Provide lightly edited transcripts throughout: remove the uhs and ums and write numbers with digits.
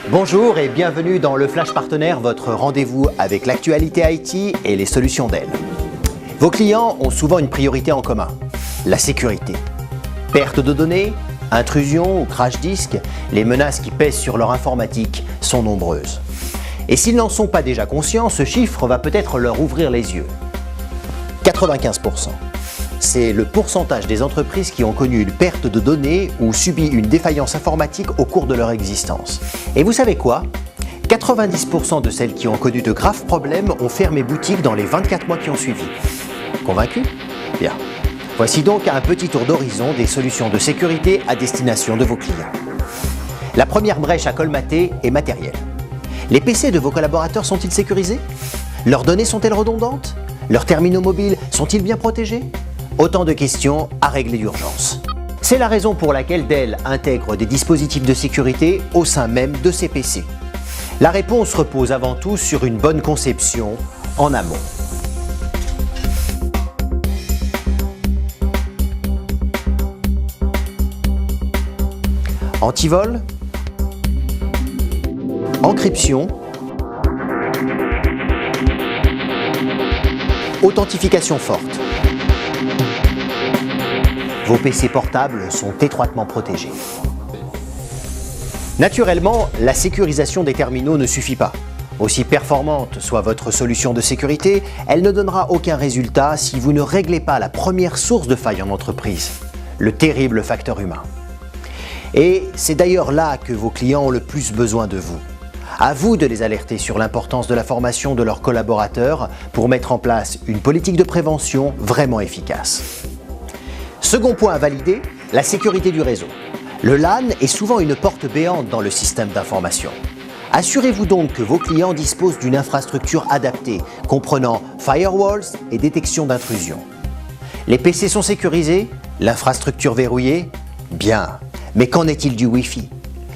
Bonjour et bienvenue dans le Flash Partenaire, votre rendez-vous avec l'actualité IT et les solutions Dell. Vos clients ont souvent une priorité en commun, la sécurité. Perte de données, intrusion ou crash disk, les menaces qui pèsent sur leur informatique sont nombreuses. Et s'ils n'en sont pas déjà conscients, ce chiffre va peut-être leur ouvrir les yeux. 95%. C'est le pourcentage des entreprises qui ont connu une perte de données ou subi une défaillance informatique au cours de leur existence. Et vous savez quoi ? 90% de celles qui ont connu de graves problèmes ont fermé boutique dans les 24 mois qui ont suivi. Convaincu ? Bien. Voici donc un petit tour d'horizon des solutions de sécurité à destination de vos clients. La première brèche à colmater est matérielle. Les PC de vos collaborateurs sont-ils sécurisés ? Leurs données sont-elles redondantes ? Leurs terminaux mobiles sont-ils bien protégés ? Autant de questions à régler d'urgence. C'est la raison pour laquelle Dell intègre des dispositifs de sécurité au sein même de ses PC. La réponse repose avant tout sur une bonne conception en amont. Antivol, encryption, authentification forte. Vos PC portables sont étroitement protégés. Naturellement, la sécurisation des terminaux ne suffit pas. Aussi performante soit votre solution de sécurité, elle ne donnera aucun résultat si vous ne réglez pas la première source de faille en entreprise, le terrible facteur humain. Et c'est d'ailleurs là que vos clients ont le plus besoin de vous. À vous de les alerter sur l'importance de la formation de leurs collaborateurs pour mettre en place une politique de prévention vraiment efficace. Second point à valider, la sécurité du réseau. Le LAN est souvent une porte béante dans le système d'information. Assurez-vous donc que vos clients disposent d'une infrastructure adaptée, comprenant firewalls et détection d'intrusion. Les PC sont sécurisés, l'infrastructure verrouillée ? Bien. Mais qu'en est-il du Wi-Fi ?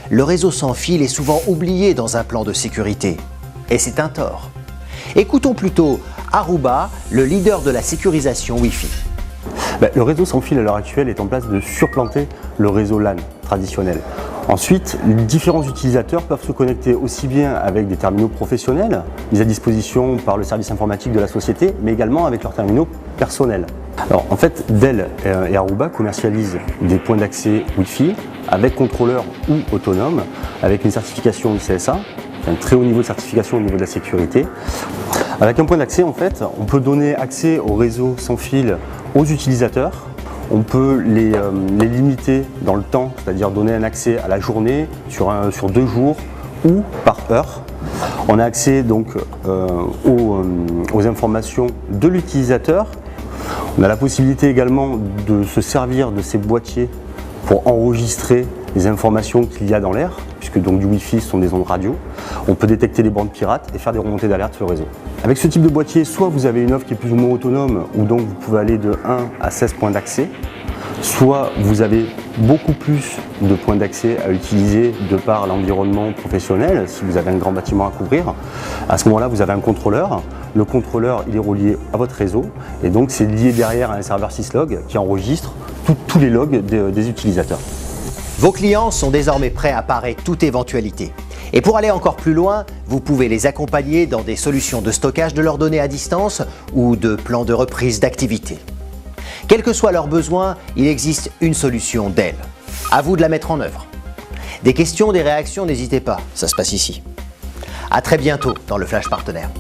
Le réseau sans fil est souvent oublié dans un plan de sécurité. Et c'est un tort. Écoutons plutôt Aruba, le leader de la sécurisation Wi-Fi. Le réseau sans fil à l'heure actuelle est en place de supplanter le réseau LAN traditionnel. Ensuite, les différents utilisateurs peuvent se connecter aussi bien avec des terminaux professionnels mis à disposition par le service informatique de la société, mais également avec leurs terminaux personnels. Alors, en fait, Dell et Aruba commercialisent des points d'accès Wi-Fi avec contrôleur ou autonome, avec une certification ICSA, un très haut niveau de certification au niveau de la sécurité. Avec un point d'accès, en fait, on peut donner accès au réseau sans fil aux utilisateurs. On peut les limiter dans le temps, c'est-à-dire donner un accès à la journée, sur 2 jours ou par heure. On a accès donc aux informations de l'utilisateur. On a la possibilité également de se servir de ces boîtiers pour enregistrer les informations qu'il y a dans l'air, puisque donc du Wi-Fi ce sont des ondes radio. On peut détecter les bandes pirates et faire des remontées d'alerte sur le réseau. Avec ce type de boîtier, soit vous avez une offre qui est plus ou moins autonome, où donc vous pouvez aller de 1 à 16 points d'accès, soit vous avez beaucoup plus de points d'accès à utiliser de par l'environnement professionnel, si vous avez un grand bâtiment à couvrir. À ce moment-là, vous avez un contrôleur. Le contrôleur, il est relié à votre réseau, et donc c'est lié derrière à un serveur syslog qui enregistre tous les logs des utilisateurs. Vos clients sont désormais prêts à parer toute éventualité. Et pour aller encore plus loin, vous pouvez les accompagner dans des solutions de stockage de leurs données à distance ou de plans de reprise d'activité. Quels que soient leurs besoins, il existe une solution Dell. À vous de la mettre en œuvre. Des questions, des réactions, n'hésitez pas, ça se passe ici. À très bientôt dans le Flash Partenaire.